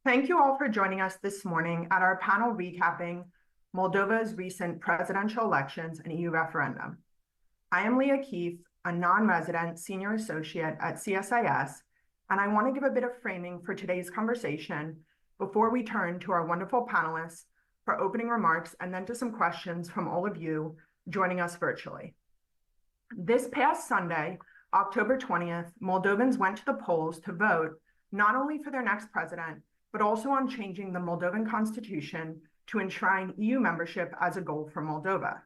Thank you all for joining us this morning at our panel recapping Moldova's recent presidential elections and EU referendum. I am Leah Kieff, a non-resident senior associate at CSIS, and I want to give a bit of framing for today's conversation before we turn to our wonderful panelists for opening remarks and then to some questions from all of you joining us virtually. This past Sunday, October 20th, Moldovans went to the polls to vote not only for their next president, but also on changing the Moldovan constitution to enshrine EU membership as a goal for Moldova.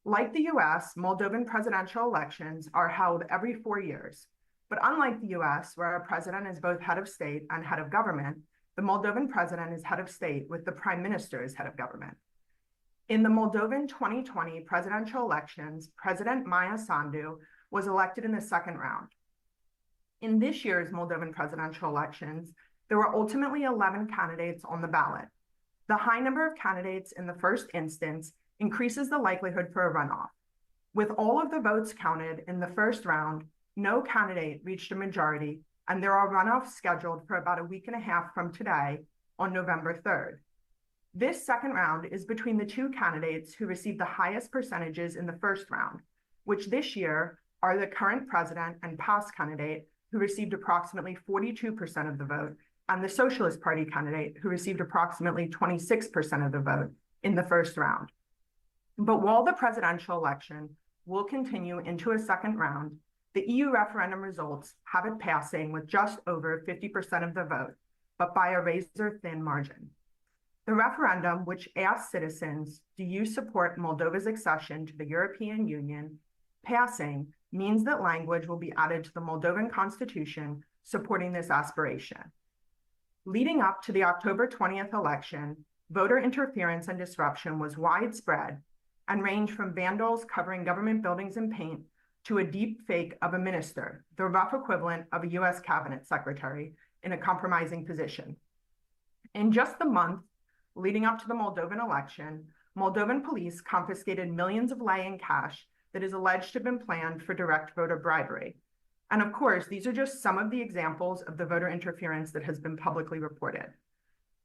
Like the US, Moldovan presidential elections are held every 4 years. But unlike the US, where a president is both head of state and head of government, the Moldovan president is head of state with the prime minister as head of government. In the Moldovan 2020 presidential elections, President Maia Sandu was elected in the second round. In this year's Moldovan presidential elections, there were ultimately 11 candidates on the ballot. The high number of candidates in the first instance increases the likelihood for a runoff. With all of the votes counted in the first round, no candidate reached a majority, and there are runoffs scheduled for about a week and a half from today on November 3rd. This second round is between the two candidates who received the highest percentages in the first round, which this year are the current president and past candidate who received approximately 42% of the vote, and the Socialist Party candidate who received approximately 26% of the vote in the first round. But while the presidential election will continue into a second round, the EU referendum results have it passing with just over 50% of the vote, but by a razor-thin margin. The referendum, which asks citizens, do you support Moldova's accession to the European Union, passing means that language will be added to the Moldovan constitution supporting this aspiration. Leading up to the October 20th election, voter interference and disruption was widespread and ranged from vandals covering government buildings in paint to a deep fake of a minister, the rough equivalent of a US cabinet secretary in a compromising position. In just the month leading up to the Moldovan election, Moldovan police confiscated millions of lei in cash that is alleged to have been planned for direct voter bribery. And of course, these are just some of the examples of the voter interference that has been publicly reported.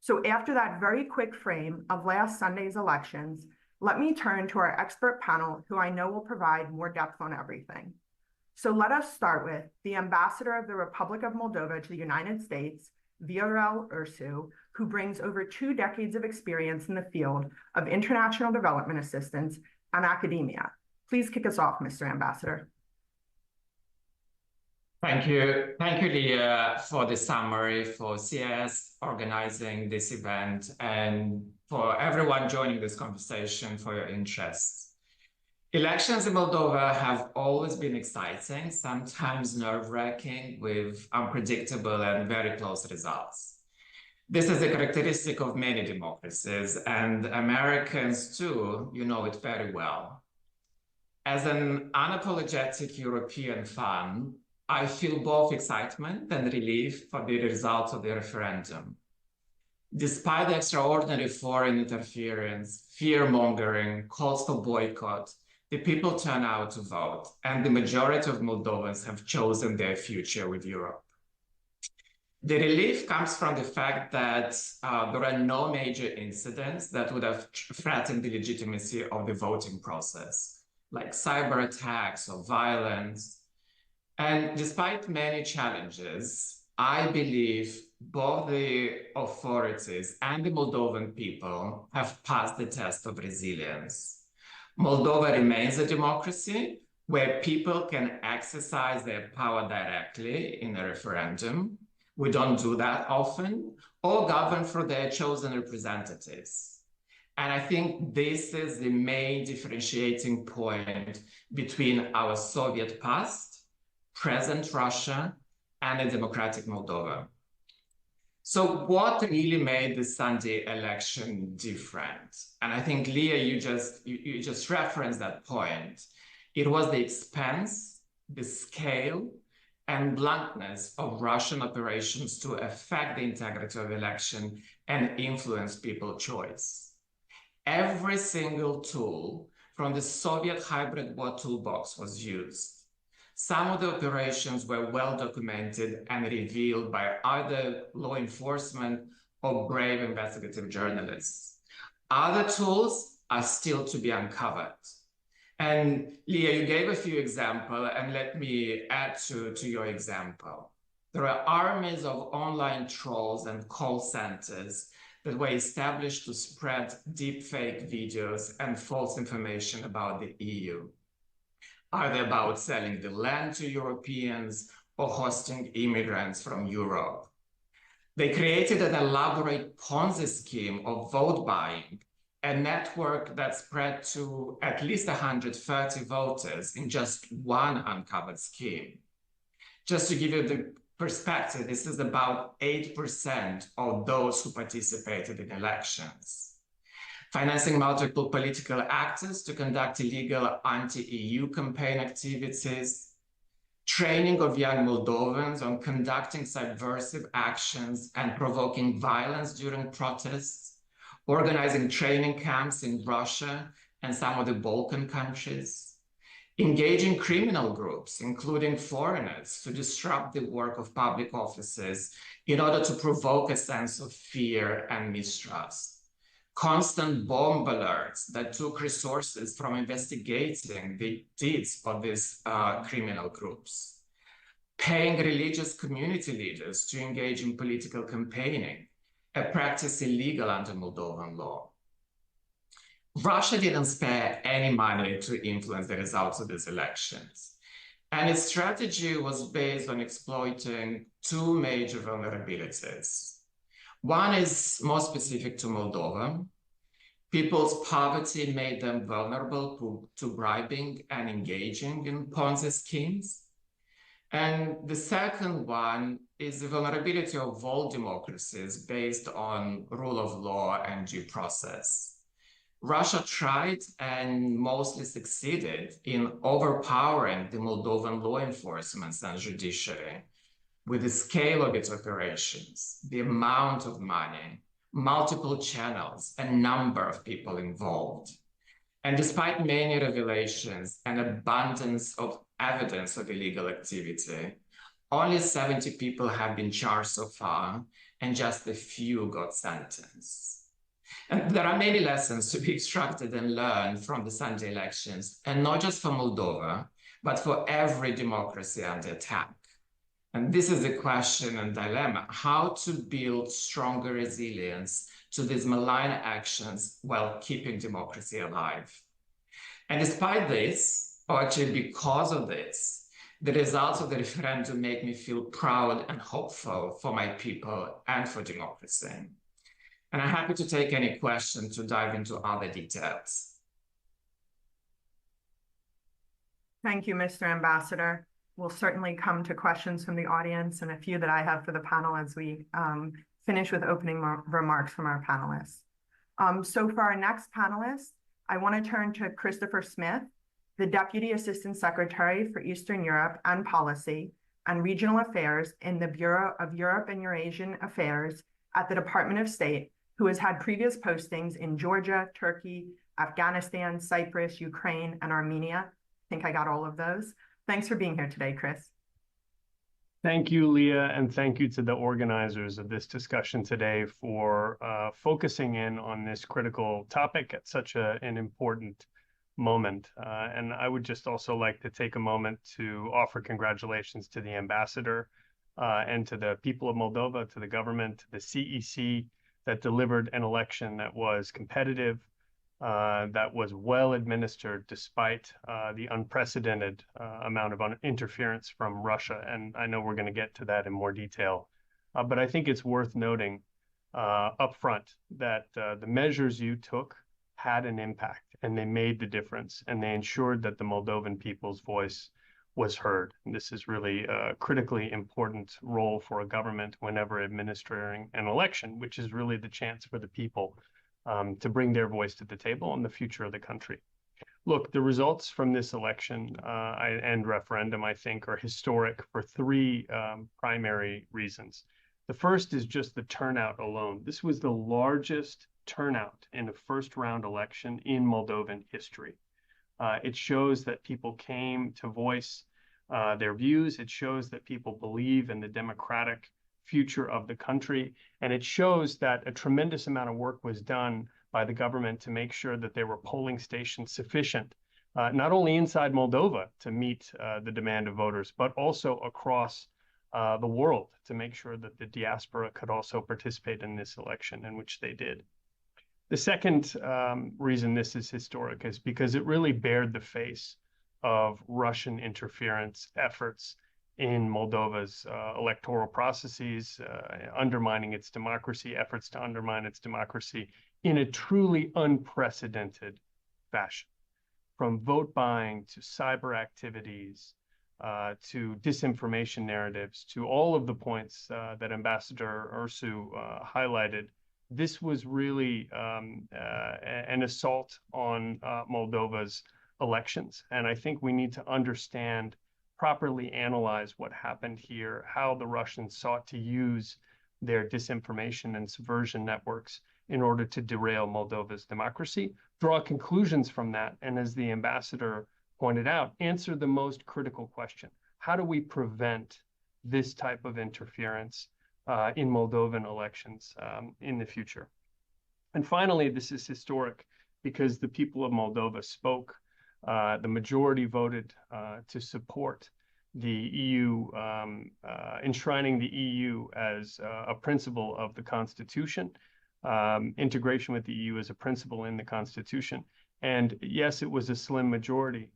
So after that very quick frame of last Sunday's elections, let me turn to our expert panel, who I know will provide more depth on everything. So let us start with the ambassador of the Republic of Moldova to the United States, Viorel Ursu, who brings over 2 decades of experience in the field of international development assistance and academia. Please kick us off, Mr. Ambassador. Thank you, Leah, for the summary, for CSIS organizing this event, and for everyone joining this conversation for your interest. Elections in Moldova have always been exciting, sometimes nerve-wracking, with unpredictable and very close results. This is a characteristic of many democracies, and Americans too, you know it very well. As an unapologetic European fan, I feel both excitement and relief for the results of the referendum. Despite the extraordinary foreign interference, fear-mongering, calls for boycott, the people turn out to vote, and the majority of Moldovans have chosen their future with Europe. The relief comes from the fact that there are no major incidents that would have threatened the legitimacy of the voting process, like cyber attacks or violence. And despite many challenges, I believe both the authorities and the Moldovan people have passed the test of resilience. Moldova remains a democracy where people can exercise their power directly in a referendum. We don't do that often, or govern for their chosen representatives. And I think this is the main differentiating point between our Soviet past, present Russia, and a democratic Moldova. So what really made the Sunday election different? And I think, Leah, you just referenced that point. It was the expense, the scale, and bluntness of Russian operations to affect the integrity of election and influence people's choice. Every single tool from the Soviet hybrid war toolbox was used. Some of the operations were well documented and revealed by either law enforcement or brave investigative journalists. Other tools are still to be uncovered. And Leah, you gave a few examples, and let me add to your example. There are armies of online trolls and call centers that were established to spread deepfake videos and false information about the EU, either about selling the land to Europeans or hosting immigrants from Europe. They created an elaborate Ponzi scheme of vote buying, a network that spread to at least 130 voters in just one uncovered scheme. Just to give you the perspective, this is about 8% of those who participated in elections. Financing multiple political actors to conduct illegal anti-EU campaign activities, training of young Moldovans on conducting subversive actions and provoking violence during protests, organizing training camps in Russia and some of the Balkan countries, engaging criminal groups, including foreigners, to disrupt the work of public offices in order to provoke a sense of fear and mistrust. Constant bomb alerts that took resources from investigating the deeds of these criminal groups. Paying religious community leaders to engage in political campaigning, a practice illegal under Moldovan law. Russia didn't spare any money to influence the results of these elections. And its strategy was based on exploiting two major vulnerabilities. One is more specific to Moldova. People's poverty made them vulnerable to bribing and engaging in Ponzi schemes. And the second one is the vulnerability of all democracies based on rule of law and due process. Russia tried and mostly succeeded in overpowering the Moldovan law enforcement and judiciary with the scale of its operations, the amount of money, multiple channels, and number of people involved. And despite many revelations and abundance of evidence of illegal activity, only 70 people have been charged so far, and just a few got sentenced. And there are many lessons to be extracted and learned from the Sunday elections, and not just for Moldova, but for every democracy under attack. And this is the question and dilemma: how to build stronger resilience to these malign actions while keeping democracy alive. And despite this, or actually because of this, the results of the referendum make me feel proud and hopeful for my people and for democracy. And I'm happy to take any questions to dive into other details. Thank you, Mr. Ambassador. We'll certainly come to questions from the audience and a few that I have for the panel as we finish with opening remarks from our panelists. So for our next panelist, I want to turn to Christopher Smith, the Deputy Assistant Secretary for Eastern Europe and Policy and Regional Affairs in the Bureau of Europe and Eurasian Affairs at the Department of State, who has had previous postings in Georgia, Turkey, Afghanistan, Cyprus, Ukraine, and Armenia. I think I got all of those. Thanks for being here today, Chris. Thank you, Leah, and thank you to the organizers of this discussion today for focusing in on this critical topic at such an important moment. And I would just also like to take a moment to offer congratulations to the ambassador and to the people of Moldova, to the government, to the CEC, that delivered an election that was competitive, that was well administered despite the unprecedented amount of interference from Russia. And I know we're going to get to that in more detail. But I think it's worth noting upfront that the measures you took had an impact, and they made the difference, and they ensured that the Moldovan people's voice was heard. And this is really a critically important role for a government whenever administering an election, which is really the chance for the people to bring their voice to the table on the future of the country. Look, the results from this election and referendum, I think, are historic for three primary reasons. The first is just the turnout alone. This was the largest turnout in a first-round election in Moldovan history. It shows that people came to voice their views. It shows that people believe in the democratic future of the country. And it shows that a tremendous amount of work was done by the government to make sure that there were polling stations sufficient, not only inside Moldova to meet the demand of voters, but also across the world to make sure that the diaspora could also participate in this election, in which they did. The second reason this is historic is because it really bared the face of Russian interference efforts in Moldova's electoral processes, undermining its democracy, efforts to undermine its democracy in a truly unprecedented fashion. From vote buying to cyber activities, to disinformation narratives, to all of the points that Ambassador Ursu highlighted, this was really an assault on Moldova's elections. And I think we need to understand, properly analyze what happened here, how the Russians sought to use their disinformation and subversion networks in order to derail Moldova's democracy, draw conclusions from that, and as the ambassador pointed out, answer the most critical question. How do we prevent this type of interference in Moldovan elections in the future? And finally, this is historic because the people of Moldova spoke. The majority voted to support the EU, enshrining the EU as a principle of the Constitution, integration with the EU as a principle in the Constitution. And yes, it was a slim majority,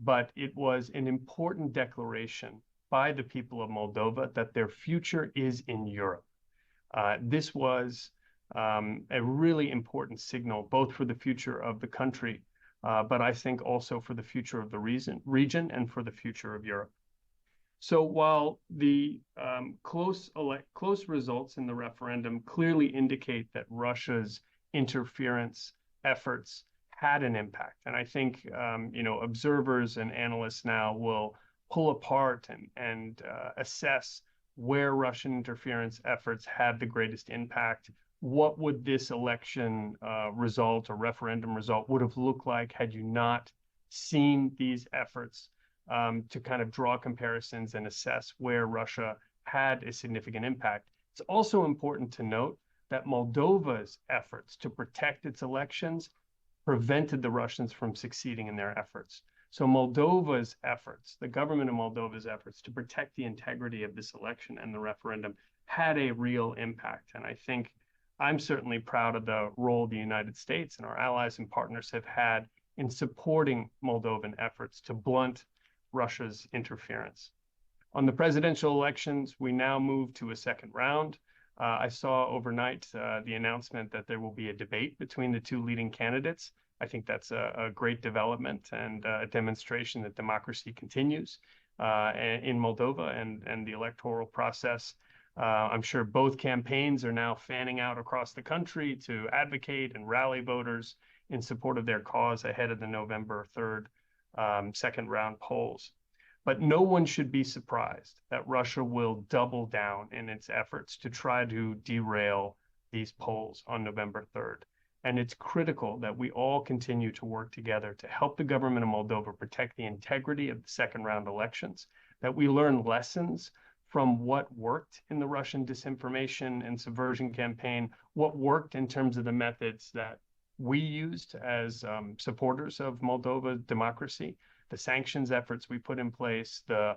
but it was an important declaration by the people of Moldova that their future is in Europe. This was a really important signal, both for the future of the country, but I think also for the future of the region and for the future of Europe. So while the close results in the referendum clearly indicate that Russia's interference efforts had an impact, and I think observers and analysts now will pull apart and assess where Russian interference efforts had the greatest impact. What would this election result or referendum result would have looked like had you not seen these efforts to kind of draw comparisons and assess where Russia had a significant impact? It's also important to note that Moldova's efforts to protect its elections prevented the Russians from succeeding in their efforts. So Moldova's efforts, the government of Moldova's efforts to protect the integrity of this election and the referendum had a real impact. And I think I'm certainly proud of the role the United States and our allies and partners have had in supporting Moldovan efforts to blunt Russia's interference. On the presidential elections, we now move to a second round. I saw overnight the announcement that there will be a debate between the two leading candidates. I think that's a great development and a demonstration that democracy continues in Moldova and the electoral process. I'm sure both campaigns are now fanning out across the country to advocate and rally voters in support of their cause ahead of the November 3rd second round polls. But no one should be surprised that Russia will double down in its efforts to try to derail these polls on November 3rd. And it's critical that we all continue to work together to help the government of Moldova protect the integrity of the second round elections, that we learn lessons from what worked in the Russian disinformation and subversion campaign, what worked in terms of the methods that we used as supporters of Moldova's democracy, the sanctions efforts we put in place, the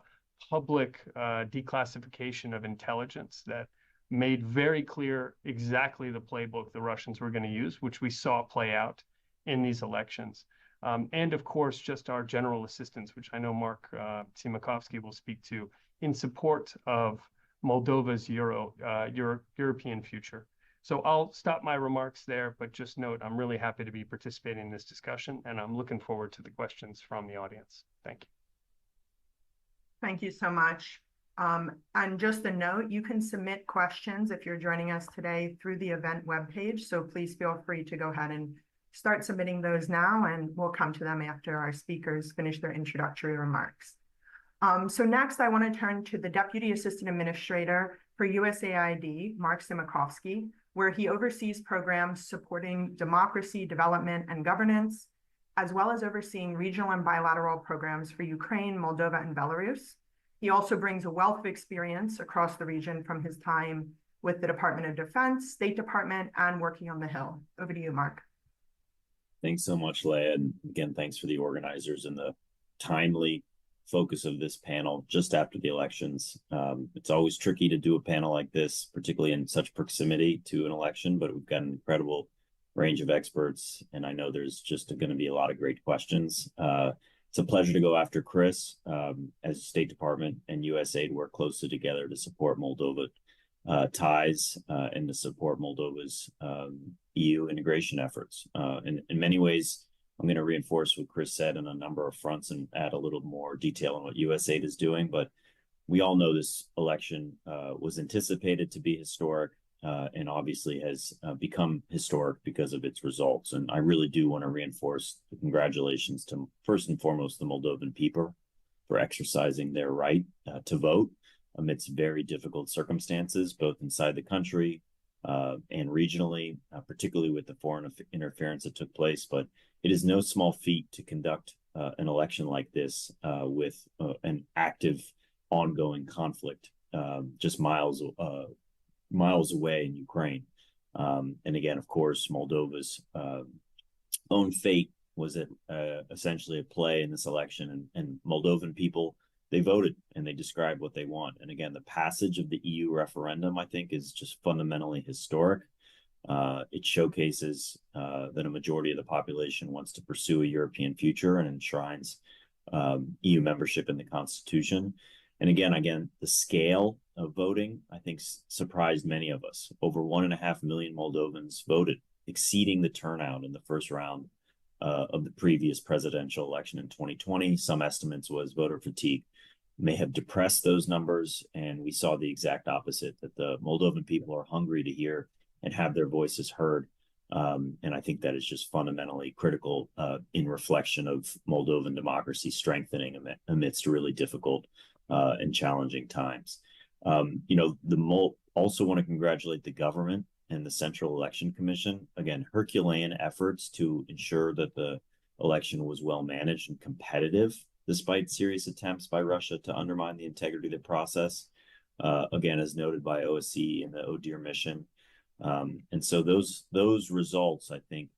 public declassification of intelligence that made very clear exactly the playbook the Russians were going to use, which we saw play out in these elections. And of course, just our general assistance, which I know Mark Simakovsky will speak to, in support of Moldova's European future. So I'll stop my remarks there, but just note, I'm really happy to be participating in this discussion, and I'm looking forward to the questions from the audience. Thank you. Thank you so much. And just a note, you can submit questions if you're joining us today through the event webpage. So please feel free to go ahead and start submitting those now, and we'll come to them after our speakers finish their introductory remarks. So next, I want to turn to the Deputy Assistant Administrator for USAID, Mark Simakovsky, where he oversees programs supporting democracy, development, and governance, as well as overseeing regional and bilateral programs for Ukraine, Moldova, and Belarus. He also brings a wealth of experience across the region from his time with the Department of Defense, State Department, and working on the Hill. Over to you, Mark. Thanks so much, Leah. And again, thanks for the organizers and the timely focus of this panel just after the elections. It's always tricky to do a panel like this, particularly in such proximity to an election, but we've got an incredible range of experts, and I know there's just going to be a lot of great questions. It's a pleasure to go after Chris, as State Department and USAID work closely together to support Moldova ties and to support Moldova's EU integration efforts. In many ways, I'm going to reinforce what Chris said on a number of fronts and add a little more detail on what USAID is doing. But we all know this election was anticipated to be historic and obviously has become historic because of its results. And I really do want to reinforce the congratulations to, first and foremost, the Moldovan people for exercising their right to vote amidst very difficult circumstances, both inside the country and regionally, particularly with the foreign interference that took place. But it is no small feat to conduct an election like this with an active, ongoing conflict just miles away in Ukraine. And again, of course, Moldova's own fate was essentially at play in this election, and Moldovan people, they voted and they described what they want. And again, the passage of the EU referendum, I think, is just fundamentally historic. It showcases that a majority of the population wants to pursue a European future and enshrines EU membership in the Constitution. And again, the scale of voting, I think, surprised many of us. Over 1.5 million Moldovans voted, exceeding the turnout in the first round of the previous presidential election in 2020. Some estimates was voter fatigue may have depressed those numbers, and we saw the exact opposite, that the Moldovan people are hungry to hear and have their voices heard. And I think that is just fundamentally critical in reflection of Moldovan democracy strengthening amidst really difficult and challenging times. Also want to congratulate the government and the Central Election Commission. Again, Herculean efforts to ensure that the election was well managed and competitive, despite serious attempts by Russia to undermine the integrity of the process. Again, as noted by OSCE and the ODIHR mission. And so those results, I think,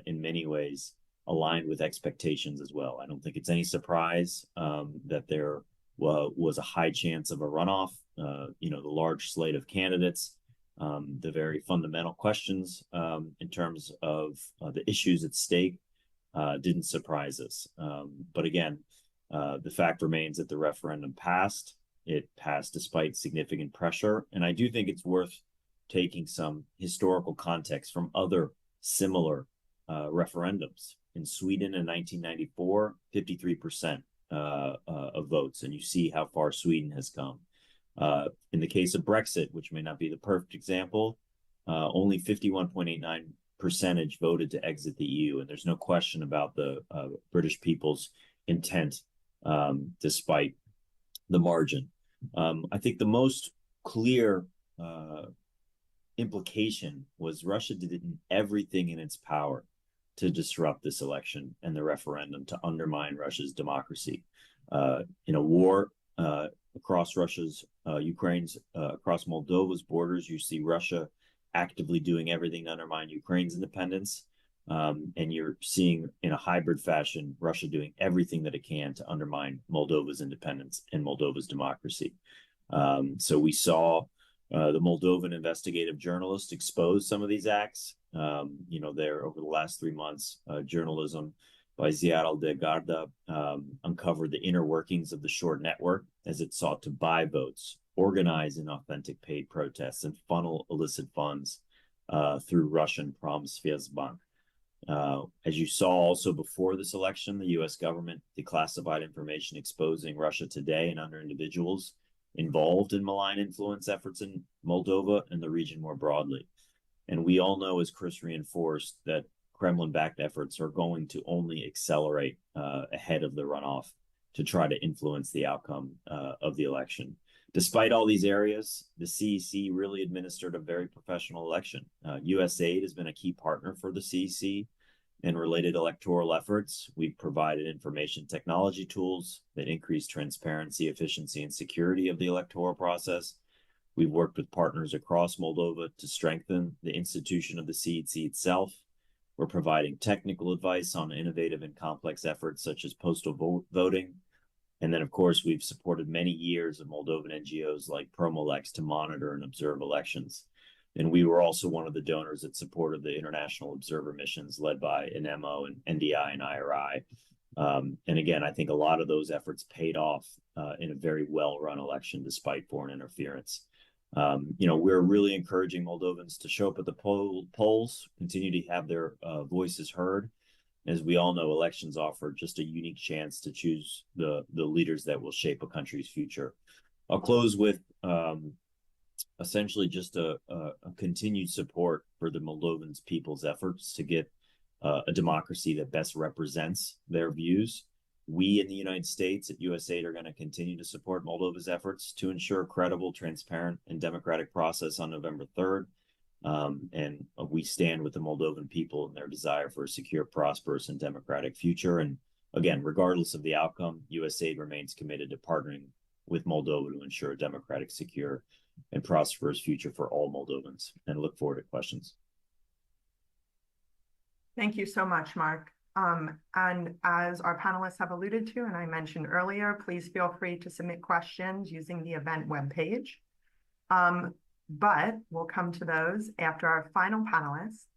in many ways aligned with expectations as well. I don't think it's any surprise that there was a high chance of a runoff. The large slate of candidates, the very fundamental questions in terms of the issues at stake didn't surprise us. But again, the fact remains that the referendum passed. It passed despite significant pressure. And I do think it's worth taking some historical context from other similar referendums. In Sweden in 1994, 53% of votes, and you see how far Sweden has come. In the case of Brexit, which may not be the perfect example, only 51.89% voted to exit the EU, and there's no question about the British people's intent, despite the margin. I think the most clear implication was Russia did everything in its power to disrupt this election and the referendum, to undermine Russia's democracy. In a war across Ukraine's, across Moldova's borders, you see Russia actively doing everything to undermine Ukraine's independence. And you're seeing, in a hybrid fashion, Russia doing everything that it can to undermine Moldova's independence and Moldova's democracy. So we saw the Moldovan investigative journalists expose some of these acts. There over the last 3 months, journalism by Viorel de Garda uncovered the inner workings of the Short network as it sought to buy votes, organize inauthentic paid protests, and funnel illicit funds through Russian Pромsvязьbank. As you saw also before this election, the U.S. government declassified information exposing Russia Today and other individuals involved in malign influence efforts in Moldova and the region more broadly. And we all know, as Chris reinforced, that Kremlin-backed efforts are going to only accelerate ahead of the runoff to try to influence the outcome of the election. Despite all these areas, the CEC really administered a very professional election. USAID has been a key partner for the CEC. and related electoral efforts. We've provided information technology tools that increase transparency, efficiency, and security of the electoral process. We've worked with partners across Moldova to strengthen the institution of the CSIS itself. We're providing technical advice on innovative and complex efforts such as postal voting. And then, of course, we've supported many years of Moldovan NGOs like Promolex to monitor and observe elections. And we were also one of the donors that supported the international observer missions led by INEMO and NDI and IRI. And again, I think a lot of those efforts paid off in a very well-run election despite foreign interference. We're really encouraging Moldovans to show up at the polls, continue to have their voices heard. As we all know, elections offer just a unique chance to choose the leaders that will shape a country's future. I'll close with essentially just a continued support for the Moldovan people's efforts to get a democracy that best represents their views. We in the United States at USAID are going to continue to support Moldova's efforts to ensure a credible, transparent, and democratic process on November 3rd. And we stand with the Moldovan people in their desire for a secure, prosperous, and democratic future. And again, regardless of the outcome, USAID remains committed to partnering with Moldova to ensure a democratic, secure, and prosperous future for all Moldovans. And look forward to questions. Thank you so much, Mark. And as our panelists have alluded to, and I mentioned earlier, please feel free to submit questions using the event webpage. But we'll come to those after our final panelist,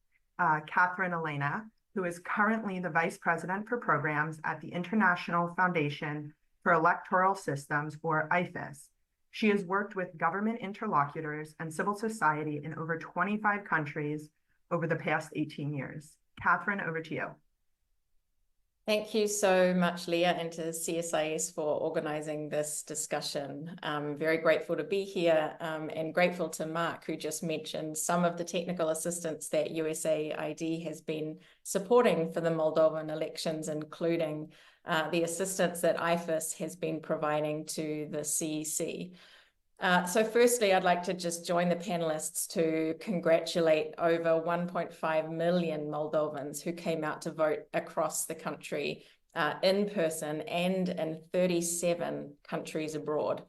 Katherine Ellena, who is currently the Vice President for Programs at the International Foundation for Electoral Systems, or IFES. She has worked with government interlocutors and civil society in over 25 countries over the past 18 years. Katherine, over to you. Thank you so much, Leah, and to CSIS for organizing this discussion. I'm very grateful to be here and grateful to Mark, who just mentioned some of the technical assistance that USAID has been supporting for the Moldovan elections, including the assistance that IFES has been providing to the CEC. So firstly, I'd like to just join the panelists to congratulate over 1.5 million Moldovans who came out to vote across the country in person and in 37 countries abroad.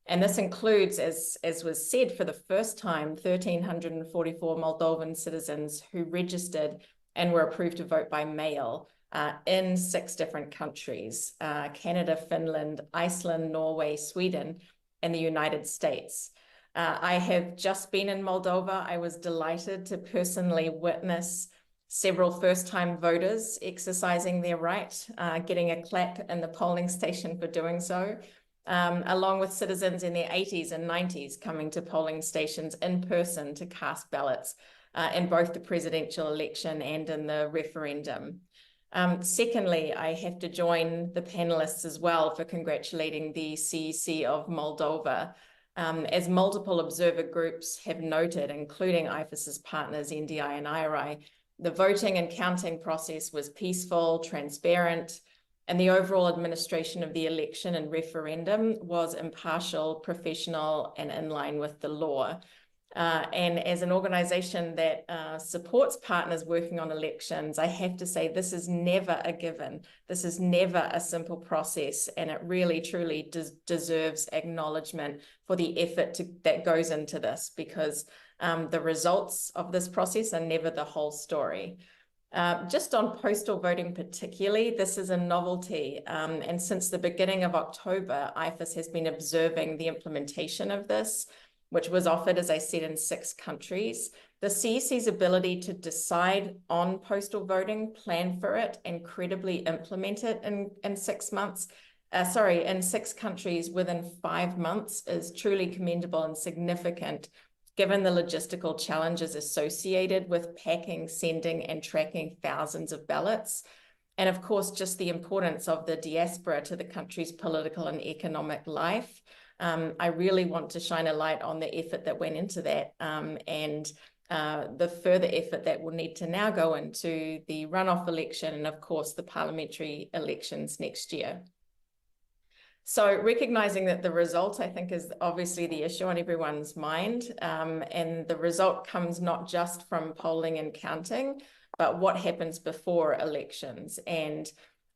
And this includes, as was said, for the first time, 1,344 Moldovan citizens who registered and were approved to vote by mail in 6 different countries: Canada, Finland, Iceland, Norway, Sweden, and the United States. I have just been in Moldova. I was delighted to personally witness several first-time voters exercising their right, getting a clap in the polling station for doing so, along with citizens in their 80s and 90s coming to polling stations in person to cast ballots in both the presidential election and in the referendum. Secondly, I have to join the panelists as well for congratulating the CEC of Moldova. As multiple observer groups have noted, including IFES's partners, NDI and IRI, the voting and counting process was peaceful, transparent, and the overall administration of the election and referendum was impartial, professional, and in line with the law. And as an organization that supports partners working on elections, I have to say this is never a given. This is never a simple process, and it really, truly deserves acknowledgement for the effort that goes into this, because the results of this process are never the whole story. Just on postal voting particularly, this is a novelty. And since the beginning of October, IFES has been observing the implementation of this, which was offered, as I said, in 6 countries. The CEC's ability to decide on postal voting, plan for it, and credibly implement it in 6 months, in 6 countries within 5 months is truly commendable and significant, given the logistical challenges associated with packing, sending, and tracking thousands of ballots. And of course, just the importance of the diaspora to the country's political and economic life. I really want to shine a light on the effort that went into that and the further effort that will need to now go into the runoff election and, of course, the parliamentary elections next year. So recognizing that the result, I think, is obviously the issue on everyone's mind, and the result comes not just from polling and counting, but what happens before elections. And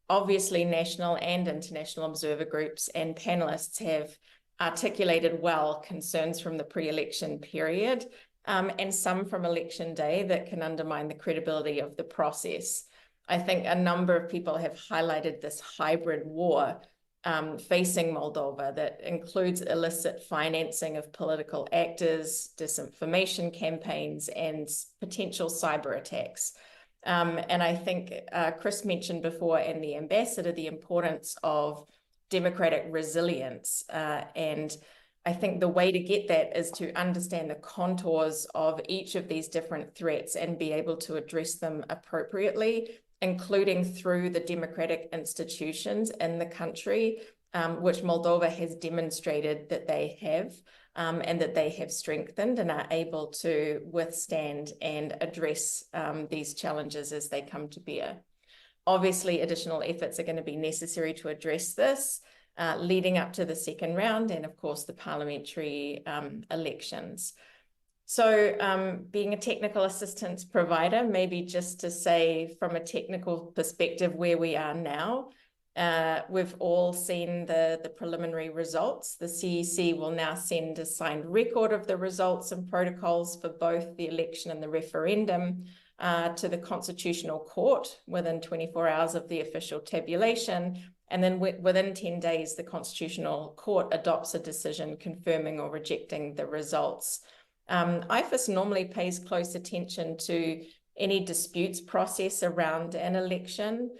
obviously national and international observer groups and panelists have articulated well concerns from the pre-election period, and some from election day that can undermine the credibility of the process. I think a number of people have highlighted this hybrid war facing Moldova that includes illicit financing of political actors, disinformation campaigns, and potential cyber attacks. And I think Chris mentioned before, and the ambassador, the importance of democratic resilience. And I think the way to get that is to understand the contours of each of these different threats and be able to address them appropriately, including through the democratic institutions in the country, which Moldova has demonstrated that they have, and that they have strengthened and are able to withstand and address these challenges as they come to bear. Obviously, additional efforts are going to be necessary to address this, leading up to the second round and, of course, the parliamentary elections. So being a technical assistance provider, maybe just to say from a technical perspective where we are now, we've all seen the preliminary results. The CEC will now send a signed record of the results and protocols for both the election and the referendum to the Constitutional Court within 24 hours of the official tabulation. And then within 10 days, the Constitutional Court adopts a decision confirming or rejecting the results. IFES normally pays close attention to any disputes process around an election.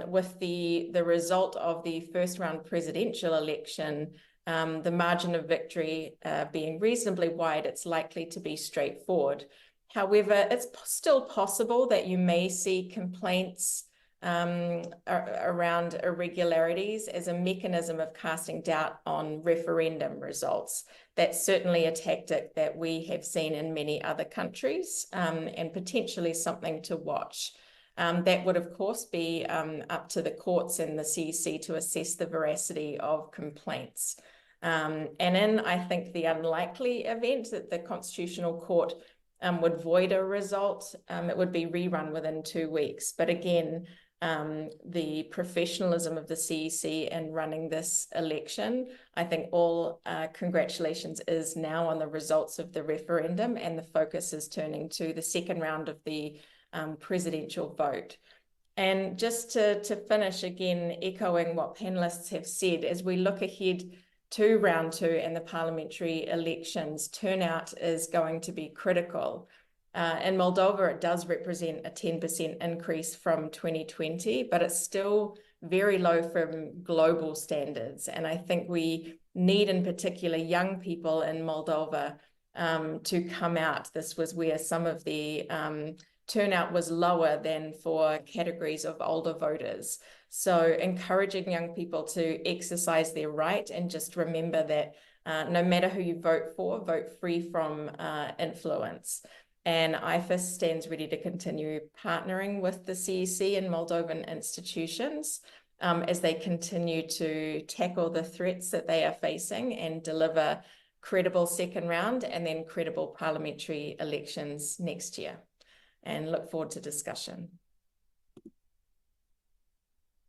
With the result of the first round presidential election, the margin of victory being reasonably wide, it's likely to be straightforward. However, it's still possible that you may see complaints around irregularities as a mechanism of casting doubt on referendum results. That's certainly a tactic that we have seen in many other countries, and potentially something to watch. That would, of course, be up to the courts and the CEC to assess the veracity of complaints. And in, I think, the unlikely event that the Constitutional Court would void a result, it would be rerun within 2 weeks. But again, the professionalism of the CEC in running this election, I think all congratulations is now on the results of the referendum, and the focus is turning to the second round of the presidential vote. And just to finish, again, echoing what panelists have said, as we look ahead to round 2 and the parliamentary elections, turnout is going to be critical. In Moldova, it does represent a 10% increase from 2020, but it's still very low from global standards. And I think we need, in particular, young people in Moldova to come out. This was where some of the turnout was lower than for categories of older voters. So encouraging young people to exercise their right, and just remember that no matter who you vote for, vote free from influence. And IFES stands ready to continue partnering with the CEC and Moldovan institutions as they continue to tackle the threats that they are facing and deliver credible second round and then credible parliamentary elections next year. And look forward to discussion.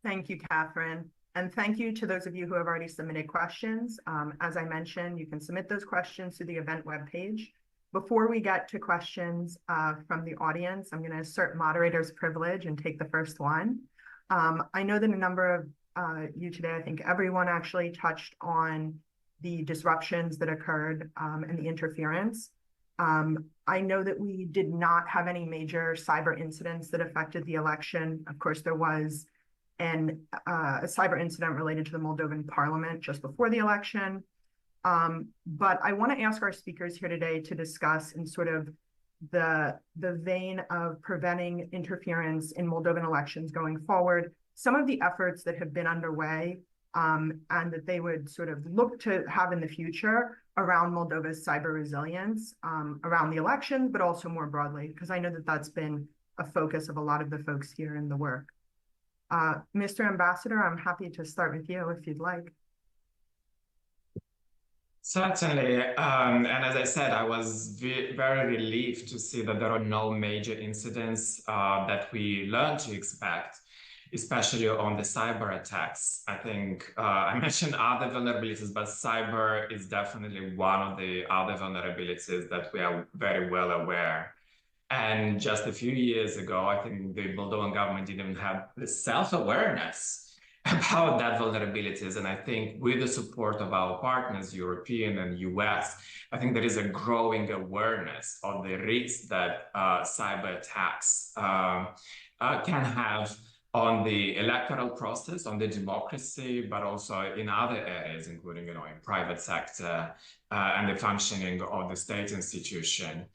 Thank you, Katherine. And thank you to those of you who have already submitted questions. As I mentioned, you can submit those questions to the event webpage. Before we get to questions from the audience, I'm going to assert moderator's privilege and take the first one. I know that a number of you today, I think everyone actually touched on the disruptions that occurred and the interference. I know that we did not have any major cyber incidents that affected the election. Of course, there was a cyber incident related to the Moldovan parliament just before the election. But I want to ask our speakers here today to discuss in sort of the vein of preventing interference in Moldovan elections going forward, some of the efforts that have been underway and that they would sort of look to have in the future around Moldova's cyber resilience around the elections, but also more broadly, because I know that that's been a focus of a lot of the folks here in the work. Mr. Ambassador, I'm happy to start with you if you'd like. Certainly. And as I said, I was very relieved to see that there are no major incidents that we learned to expect, especially on the cyber attacks. I think I mentioned other vulnerabilities, but cyber is definitely one of the other vulnerabilities that we are very well aware. And just a few years ago, I think the Moldovan government didn't even have the self-awareness about that vulnerabilities. And I think with the support of our partners, European and US, I think there is a growing awareness of the risks that cyber attacks can have on the electoral process, on the democracy, but also in other areas, including, in private sector and the functioning of the state institution.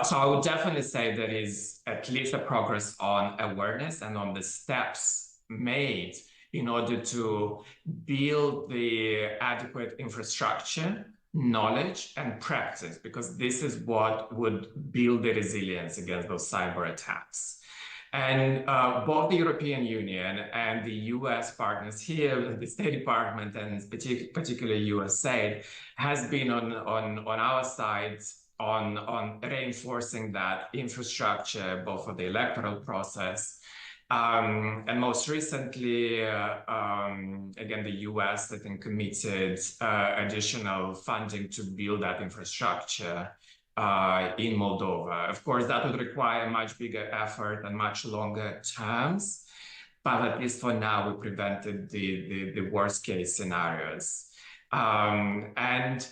So I would definitely say there is at least a progress on awareness and on the steps made in order to build the adequate infrastructure, knowledge, and practice, because this is what would build the resilience against those cyber attacks. And both the European Union and the US partners here, the State Department and particularly USAID, has been on our side on reinforcing that infrastructure, both for the electoral process, and most recently, again, the US, I think, committed additional funding to build that infrastructure in Moldova. Of course, that would require a much bigger effort and much longer terms, but at least for now, we prevented the worst case scenarios. And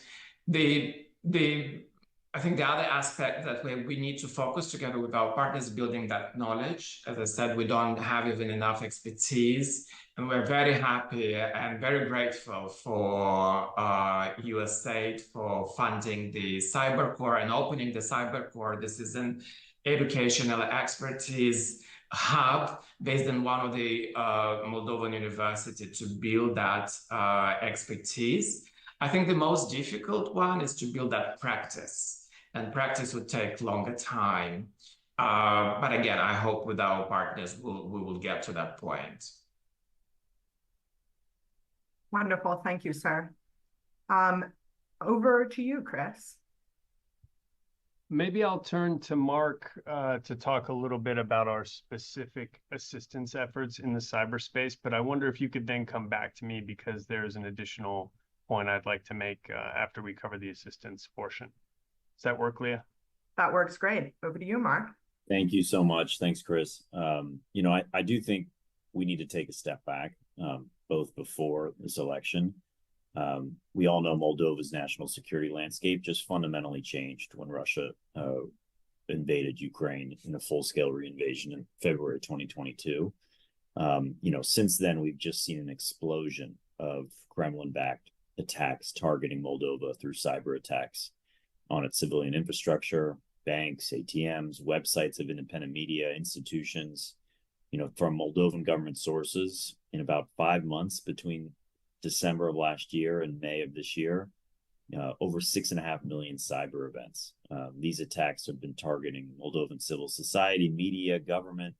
I think the other aspect that we need to focus together with our partners building that knowledge. As I said, we don't have even enough expertise, and we're very happy and very grateful for USAID for funding the Cyber Corps and opening the Cyber Corps. This is an educational expertise hub based in one of the Moldovan universities to build that expertise. I think the most difficult one is to build that practice. And practice would take longer time. But again, I hope with our partners, we will get to that point. Wonderful. Thank you, sir. Over to you, Chris. Maybe I'll turn to Mark to talk a little bit about our specific assistance efforts in the cyberspace, but I wonder if you could then come back to me because there's an additional point I'd like to make after we cover the assistance portion. Does that work, Leah? That works great. Over to you, Mark. Thank you so much. Thanks, Chris. I do think we need to take a step back, both before this election. We all know Moldova's national security landscape just fundamentally changed when Russia invaded Ukraine in a full-scale reinvasion in February 2022. Since then, we've just seen an explosion of Kremlin-backed attacks targeting Moldova through cyber attacks on its civilian infrastructure, banks, ATMs, websites of independent media, institutions. From Moldovan government sources, in about 5 months between December of last year and May of this year, over 6.5 million cyber events. These attacks have been targeting Moldovan civil society, media, government.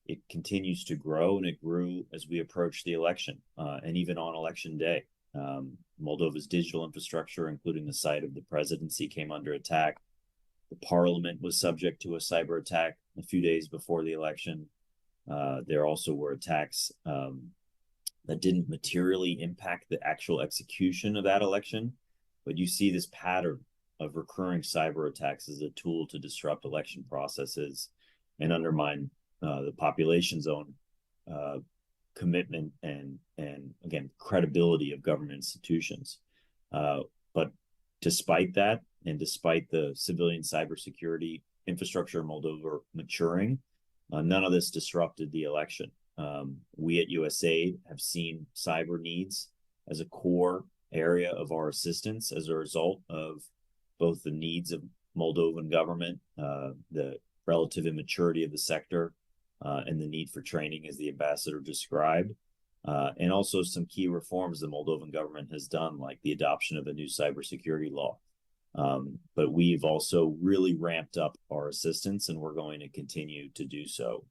It continues to grow, and it grew as we approached the election, and even on election day. Moldova's digital infrastructure, including the site of the presidency, came under attack. The parliament was subject to a cyber attack a few days before the election. There also were attacks that didn't materially impact the actual execution of that election, but you see this pattern of recurring cyber attacks as a tool to disrupt election processes and undermine the population's own commitment and again, credibility of government institutions. But despite that, and despite the civilian cybersecurity infrastructure in Moldova maturing, none of this disrupted the election. We at USAID have seen cyber needs as a core area of our assistance as a result of both the needs of Moldovan government, the relative immaturity of the sector, and the need for training, as the ambassador described, and also some key reforms the Moldovan government has done, like the adoption of a new cybersecurity law. But we've also really ramped up our assistance, and we're going to continue to do so.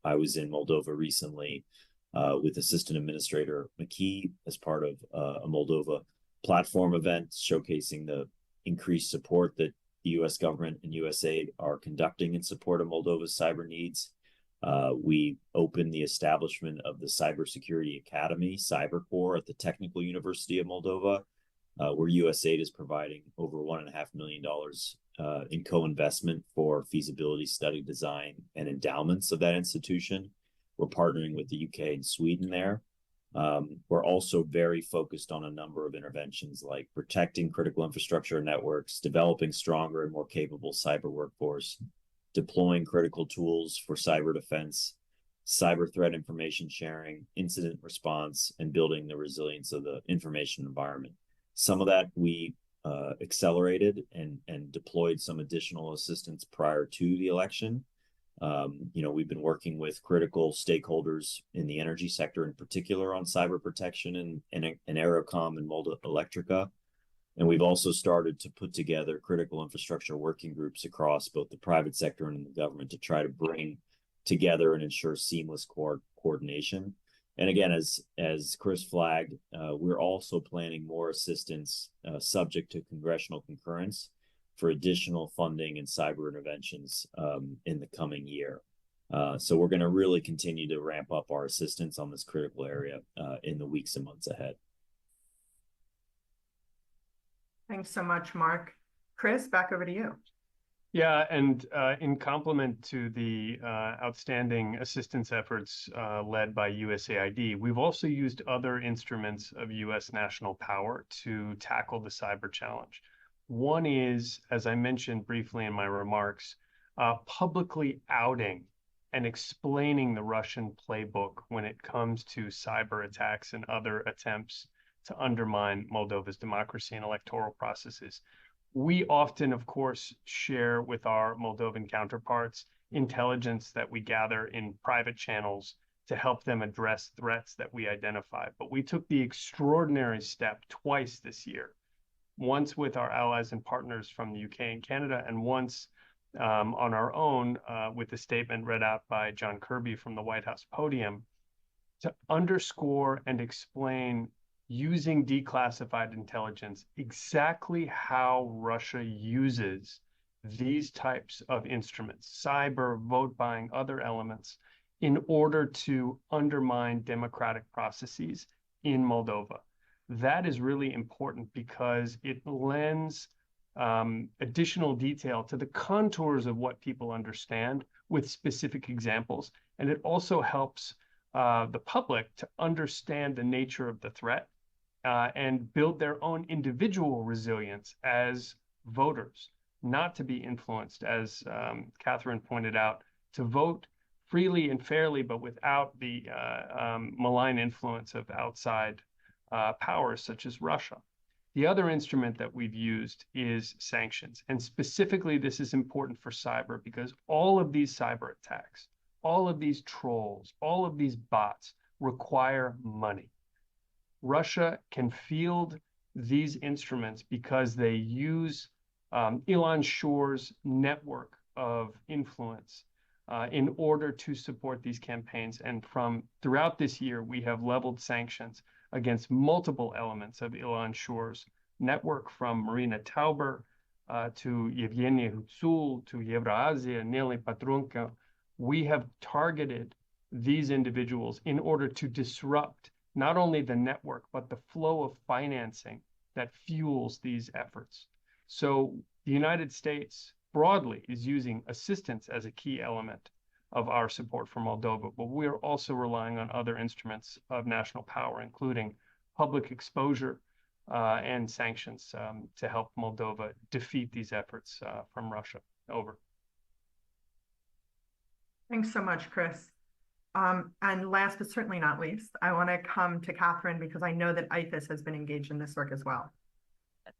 I was in Moldova recently with Assistant Administrator McKee as part of a Moldova platform event showcasing the increased support that the U.S. government and USAID are conducting in support of Moldova's cyber needs. We opened the establishment of the Cybersecurity Academy, CyberCore, at the Technical University of Moldova, where USAID is providing over $1.5 million in co-investment for feasibility study design and endowments of that institution. We're partnering with the UK and Sweden there. We're also very focused on a number of interventions like protecting critical infrastructure networks, developing stronger and more capable cyber workforce, deploying critical tools for cyber defense, cyber threat information sharing, incident response, and building the resilience of the information environment. Some of that we accelerated and deployed some additional assistance prior to the election. We've been working with critical stakeholders in the energy sector in particular on cyber protection and Aerocom and Moldova Electrica. And we've also started to put together critical infrastructure working groups across both the private sector and the government to try to bring together and ensure seamless coordination. And again, as Chris flagged, we're also planning more assistance subject to congressional concurrence for additional funding and cyber interventions in the coming year. So we're going to really continue to ramp up our assistance on this critical area in the weeks and months ahead. Thanks so much, Mark. Chris, back over to you. Yeah, and in complement to the outstanding assistance efforts led by USAID, we've also used other instruments of U.S. national power to tackle the cyber challenge. One is, as I mentioned briefly in my remarks, publicly outing and explaining the Russian playbook when it comes to cyber attacks and other attempts to undermine Moldova's democracy and electoral processes. We often, of course, share with our Moldovan counterparts intelligence that we gather in private channels to help them address threats that we identify. But we took the extraordinary step twice this year, once with our allies and partners from the UK and Canada, and once on our own with the statement read out by John Kirby from the White House podium, to underscore and explain using declassified intelligence exactly how Russia uses these types of instruments, cyber, vote buying, other elements, in order to undermine democratic processes in Moldova. That is really important because it lends additional detail to the contours of what people understand with specific examples. And it also helps the public to understand the nature of the threat and build their own individual resilience as voters, not to be influenced, as Katherine pointed out, to vote freely and fairly, but without the malign influence of outside powers such as Russia. The other instrument that we've used is sanctions. And specifically, this is important for cyber because all of these cyber attacks, all of these trolls, all of these bots require money. Russia can field these instruments because they use Elon Shore's network of influence in order to support these campaigns. And from throughout this year, we have leveled sanctions against multiple elements of Elon Shore's network, from Marina Tauber to Yevgeny Hutsul to Eurasia, Nelly Patrunko. We have targeted these individuals in order to disrupt not only the network, but the flow of financing that fuels these efforts. So the United States broadly is using assistance as a key element of our support for Moldova, but we are also relying on other instruments of national power, including public exposure and sanctions to help Moldova defeat these efforts from Russia. Over. Thanks so much, Chris. And last but certainly not least, I want to come to Katherine because I know that IFES has been engaged in this work as well.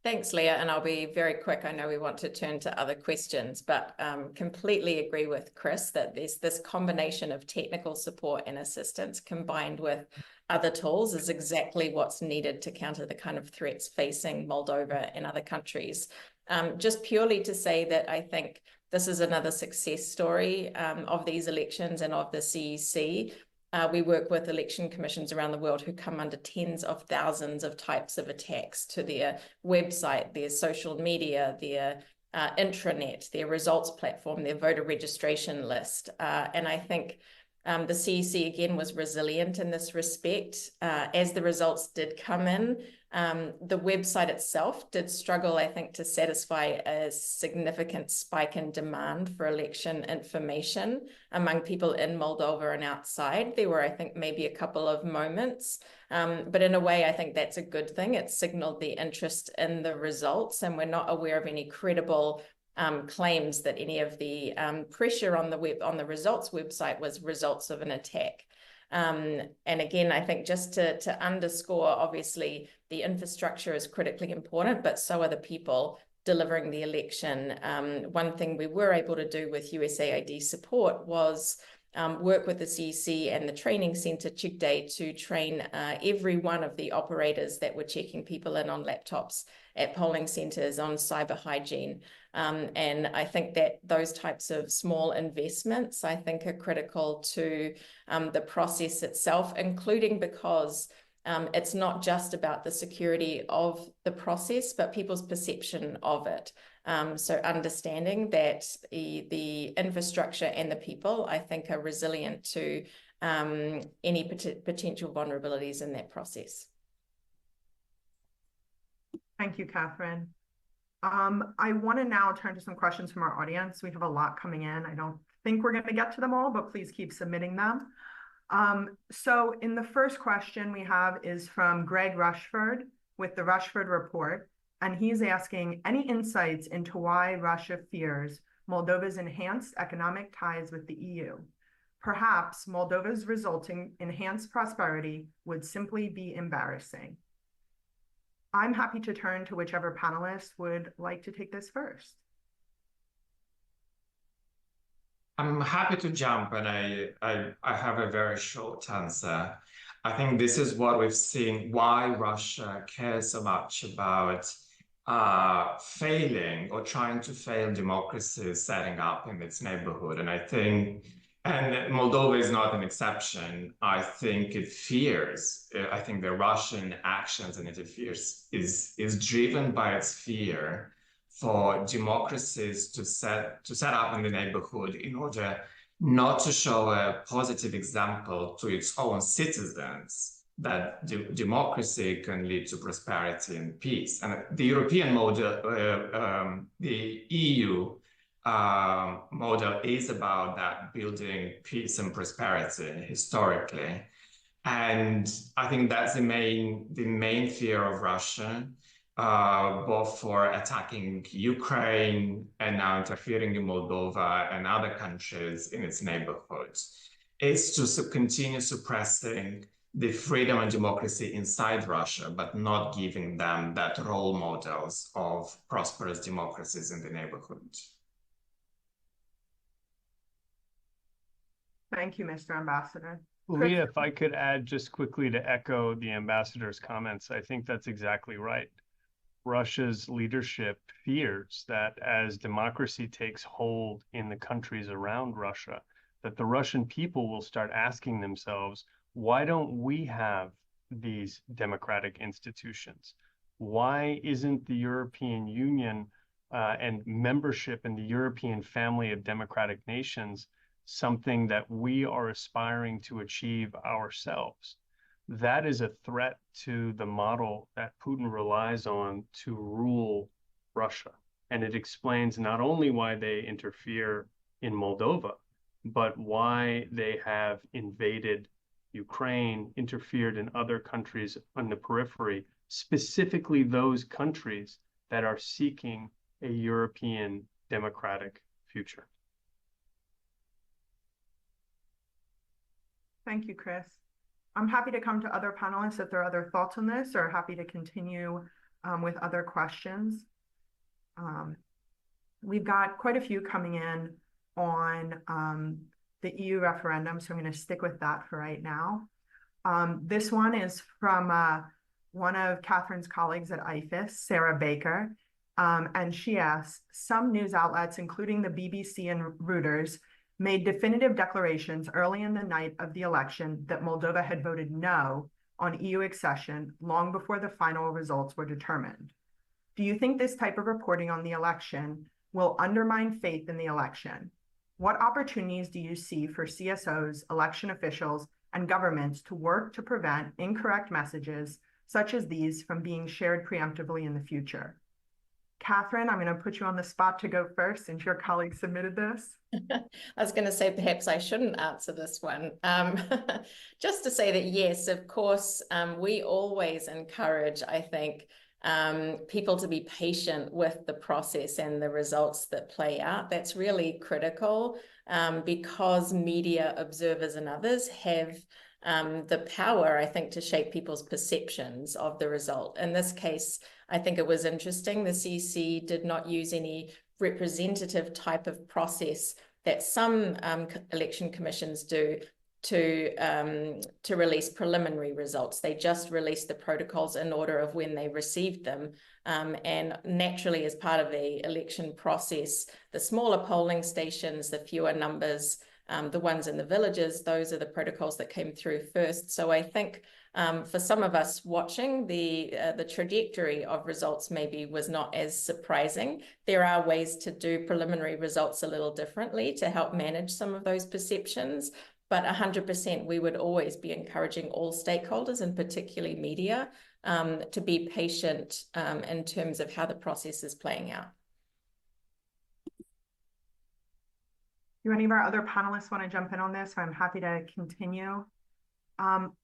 Thanks, Leah, and I'll be very quick. I know we want to turn to other questions, but completely agree with Chris that there's this combination of technical support and assistance combined with other tools is exactly what's needed to counter the kind of threats facing Moldova and other countries. Just purely to say that I think this is another success story of these elections and of the CEC. we work with election commissions around the world who come under tens of thousands of types of attacks to their website, their social media, their intranet, their results platform, their voter registration list. And I think the CEC, again, was resilient in this respect. As the results did come in, the website itself did struggle, I think, to satisfy a significant spike in demand for election information among people in Moldova and outside. There were, I think, maybe a couple of moments, but in a way, I think that's a good thing. It signaled the interest in the results, and we're not aware of any credible claims that any of the pressure on the results website was results of an attack. And again, I think just to underscore, obviously, the infrastructure is critically important, but so are the people delivering the election. One thing we were able to do with USAID support was work with the CEC and the training center Chigday to train every one of the operators that were checking people in on laptops at polling centers on cyber hygiene. And I think that those types of small investments, I think, are critical to the process itself, including because it's not just about the security of the process, but people's perception of it. So understanding that the infrastructure and the people, I think, are resilient to any potential vulnerabilities in that process. Thank you, Katherine. I want to now turn to some questions from our audience. We have a lot coming in. I don't think we're going to get to them all, but please keep submitting them. So in the first question we have is from Greg Rushford with the Rushford Report, and he's asking any insights into why Russia fears Moldova's enhanced economic ties with the EU. Perhaps Moldova's resulting enhanced prosperity would simply be embarrassing. I'm happy to turn to whichever panelist would like to take this first. I'm happy to jump, and I have a very short answer. I think this is what we've seen, why Russia cares so much about failing or trying to fail democracies setting up in its neighborhood. And I think, and Moldova is not an exception. I think it fears, I think the Russian actions and it fears is driven by its fear for democracies to set up in the neighborhood in order not to show a positive example to its own citizens that democracy can lead to prosperity and peace. And the European model, the EU model is about that, building peace and prosperity historically. And I think that's the main fear of Russia, both for attacking Ukraine and now interfering in Moldova and other countries in its neighborhood, is to continue suppressing the freedom and democracy inside Russia, but not giving them that role models of prosperous democracies in the neighborhood. Thank you, Mr. Ambassador. Leah, if I could add just quickly to echo the ambassador's comments, I think that's exactly right. Russia's leadership fears that as democracy takes hold in the countries around Russia, that the Russian people will start asking themselves, why don't we have these democratic institutions? Why isn't the European Union and membership in the European family of democratic nations something that we are aspiring to achieve ourselves? That is a threat to the model that Putin relies on to rule Russia. And it explains not only why they interfere in Moldova, but why they have invaded Ukraine, interfered in other countries on the periphery, specifically those countries that are seeking a European democratic future. Thank you, Chris. I'm happy to come to other panelists if there are other thoughts on this, or happy to continue with other questions. We've got quite a few coming in on the EU referendum, so I'm going to stick with that for right now. This one is from one of Katherine's colleagues at IFES, Sarah Baker, and she asks, some news outlets, including the BBC and Reuters, made definitive declarations early in the night of the election that Moldova had voted no on EU accession long before the final results were determined. Do you think this type of reporting on the election will undermine faith in the election? What opportunities do you see for CSOs, election officials, and governments to work to prevent incorrect messages such as these from being shared preemptively in the future? Katherine, I'm going to put you on the spot to go first since your colleague submitted this. I was going to say perhaps I shouldn't answer this one. Just to say that, yes, of course, we always encourage, I think, people to be patient with the process and the results that play out. That's really critical because media observers and others have the power, I think, to shape people's perceptions of the result. In this case, I think it was interesting. The CC did not use any representative type of process that some election commissions do to release preliminary results. They just released the protocols in order of when they received them. And naturally, as part of the election process, the smaller polling stations, the fewer numbers, the ones in the villages, those are the protocols that came through first. So I think for some of us watching, the trajectory of results maybe was not as surprising. There are ways to do preliminary results a little differently to help manage some of those perceptions. But 100%, we would always be encouraging all stakeholders, and particularly media, to be patient in terms of how the process is playing out. Do any of our other panelists want to jump in on this? I'm happy to continue.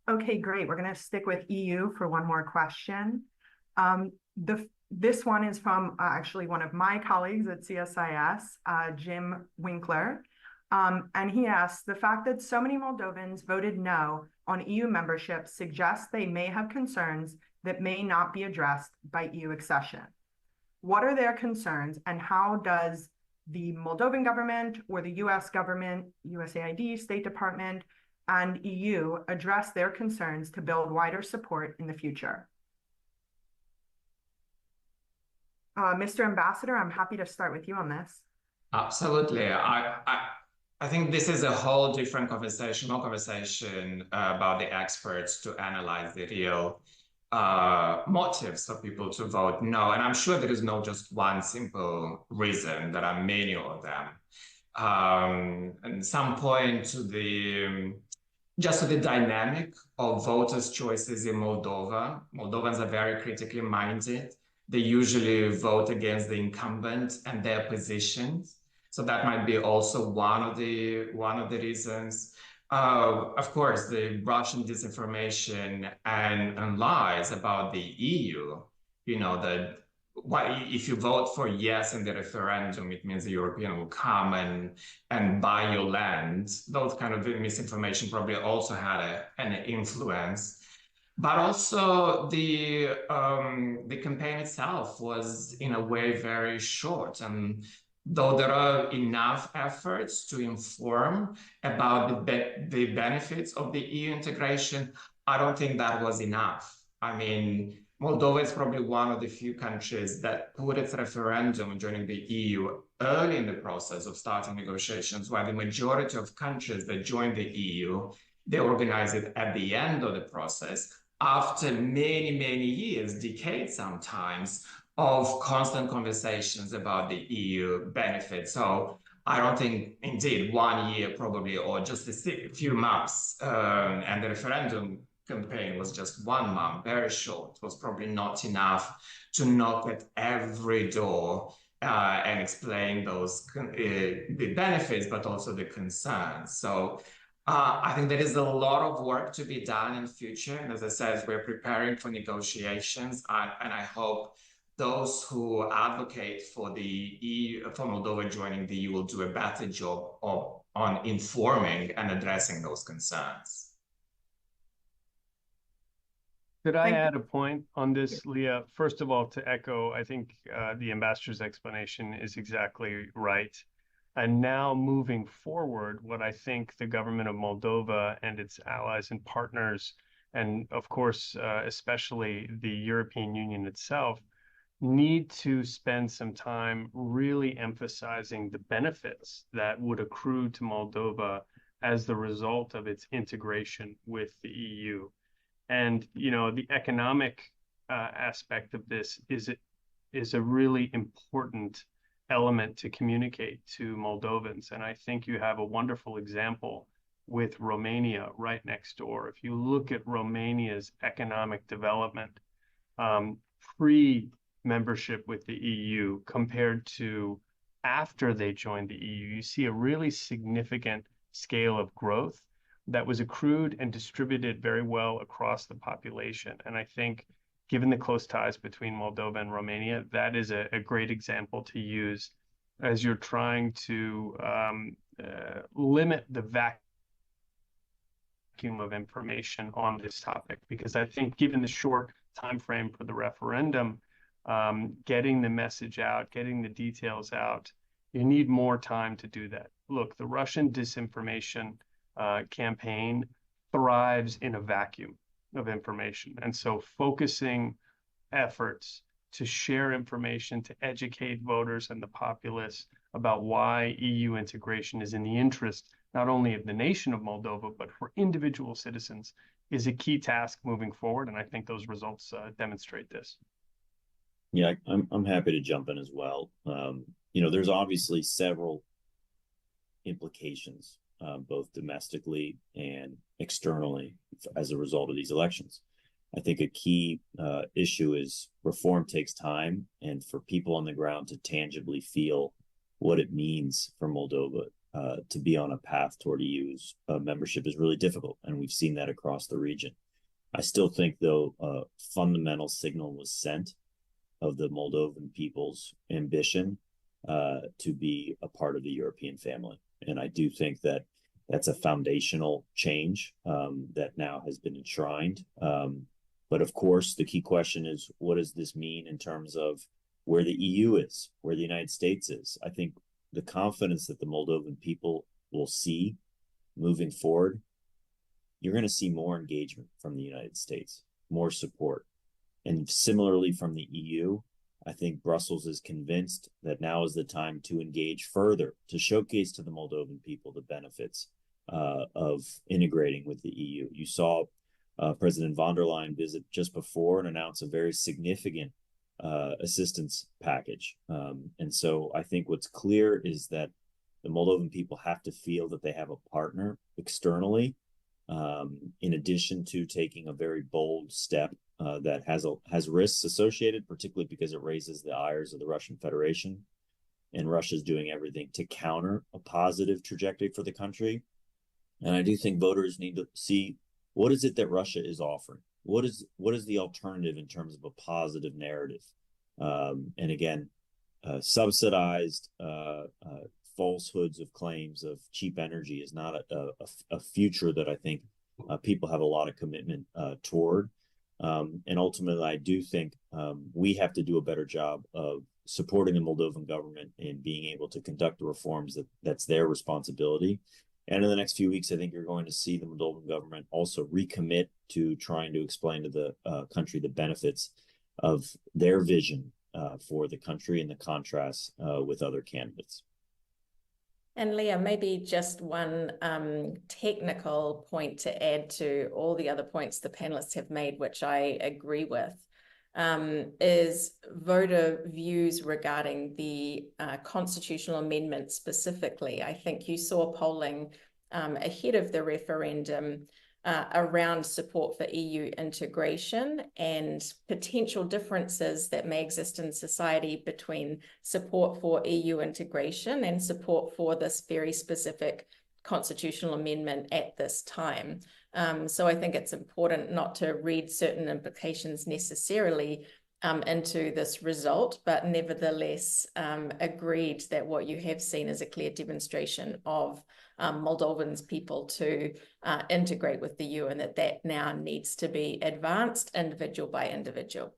Okay, great. We're going to stick with EU for one more question. This one is from actually one of my colleagues at CSIS, Jim Winkler. And he asks, the fact that so many Moldovans voted no on EU membership suggests they may have concerns that may not be addressed by EU accession. What are their concerns, and how does the Moldovan government or the US government, USAID, State Department, and EU address their concerns to build wider support in the future? Mr. Ambassador, I'm happy to start with you on this. Absolutely. I think this is a whole different conversation, more conversation about the experts to analyze the real motives for people to vote no. And I'm sure there is no just one simple reason. There are many of them. And some point to the dynamic of voters' choices in Moldova. Moldovans are very critically minded. They usually vote against the incumbent and their positions. So that might be also one of the reasons. Of course, the Russian disinformation and lies about the EU, if you vote for yes in the referendum, it means the European will come and buy your land. Those kind of misinformation probably also had an influence. But also the campaign itself was in a way very short. And though there are enough efforts to inform about the benefits of the EU integration, I don't think that was enough. I mean, Moldova is probably one of the few countries that put its referendum joining the EU early in the process of starting negotiations, while the majority of countries that joined the EU, they organize it at the end of the process, after many, many years, decades sometimes, of constant conversations about the EU benefits. So I don't think, indeed, 1 year probably, or just a few months, and the referendum campaign was just 1 month, very short, was probably not enough to knock at every door and explain the benefits, but also the concerns. So I think there is a lot of work to be done in the future. And as I said, we're preparing for negotiations, and I hope those who advocate for the EU, for Moldova joining the EU, will do a better job on informing and addressing those concerns. Could I add a point on this, Leah? First of all, to echo, I think the ambassador's explanation is exactly right. And now moving forward, what I think the government of Moldova and its allies and partners, and of course, especially the European Union itself, need to spend some time really emphasizing the benefits that would accrue to Moldova as the result of its integration with the EU. And, you know, the economic aspect of this is a really important element to communicate to Moldovans. And I think you have a wonderful example with Romania right next door. If you look at Romania's economic development pre-membership with the EU compared to after they joined the EU, you see a really significant scale of growth that was accrued and distributed very well across the population. And I think, given the close ties between Moldova and Romania, that is a great example to use as you're trying to limit the vacuum of information on this topic. Because I think, given the short time frame for the referendum, getting the message out, getting the details out, you need more time to do that. Look, the Russian disinformation campaign thrives in a vacuum of information. And so focusing efforts to share information, to educate voters and the populace about why EU integration is in the interest not only of the nation of Moldova, but for individual citizens, is a key task moving forward. And I think those results demonstrate this. Yeah, I'm happy to jump in as well. You know, there's obviously several implications, both domestically and externally, as a result of these elections. I think a key issue is reform takes time, and for people on the ground to tangibly feel what it means for Moldova to be on a path toward EU's membership is really difficult, and we've seen that across the region. I still think, though, a fundamental signal was sent of the Moldovan people's ambition to be a part of the European family. And I do think that that's a foundational change that now has been enshrined. But of course, the key question is, what does this mean in terms of where the EU is, where the United States is? I think the confidence that the Moldovan people will see moving forward, you're going to see more engagement from the United States, more support. And similarly from the EU, I think Brussels is convinced that now is the time to engage further, to showcase to the Moldovan people the benefits of integrating with the EU. You saw President von der Leyen visit just before and announce a very significant assistance package. And so I think what's clear is that the Moldovan people have to feel that they have a partner externally, in addition to taking a very bold step that has risks associated, particularly because it raises the ires of the Russian Federation, and Russia's doing everything to counter a positive trajectory for the country. And I do think voters need to see, what is it that Russia is offering? What is the alternative in terms of a positive narrative? And again, subsidized falsehoods of claims of cheap energy is not a future that I think people have a lot of commitment toward. And ultimately, I do think we have to do a better job of supporting the Moldovan government in being able to conduct the reforms that's their responsibility. And in the next few weeks, I think you're going to see the Moldovan government also recommit to trying to explain to the country the benefits of their vision for the country and the contrast with other candidates. And Leah, maybe just one technical point to add to all the other points the panelists have made, which I agree with, is voter views regarding the constitutional amendment specifically. I think you saw polling ahead of the referendum around support for EU integration and potential differences that may exist in society between support for EU integration and support for this very specific constitutional amendment at this time. So I think it's important not to read certain implications necessarily into this result, but nevertheless agreed that what you have seen is a clear demonstration of Moldovans' people to integrate with the EU, and that now needs to be advanced individual by individual.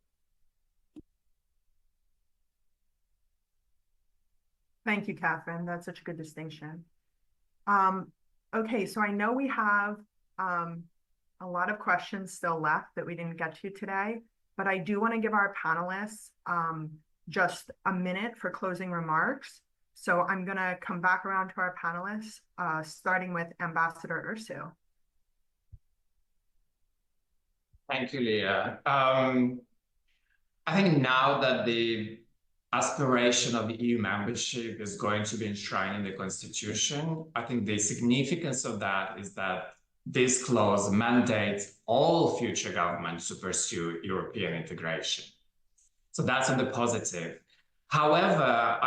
Thank you, Katherine. That's such a good distinction. Okay, so I know we have a lot of questions still left that we didn't get to today, but I do want to give our panelists just a minute for closing remarks. So I'm going to come back around to our panelists, starting with Ambassador Ursu. Thank you, Leah. I think now that the aspiration of EU membership is going to be enshrined in the Constitution, I think the significance of that is that this clause mandates all future governments to pursue European integration. So that's on the positive. However,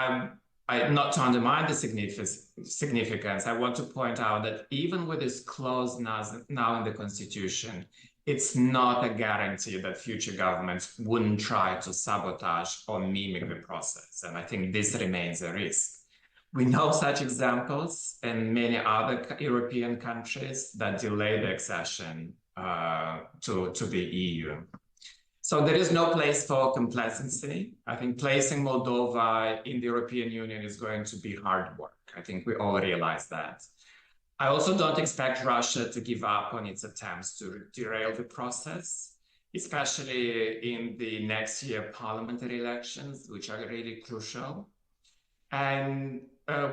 not to undermine the significance, I want to point out that even with this clause now in the Constitution, it's not a guarantee that future governments wouldn't try to sabotage or mimic the process. And I think this remains a risk. We know such examples in many other European countries that delay the accession to the EU. So there is no place for complacency. I think placing Moldova in the European Union is going to be hard work. I think we all realize that. I also don't expect Russia to give up on its attempts to derail the process, especially in the next year parliamentary elections, which are really crucial. And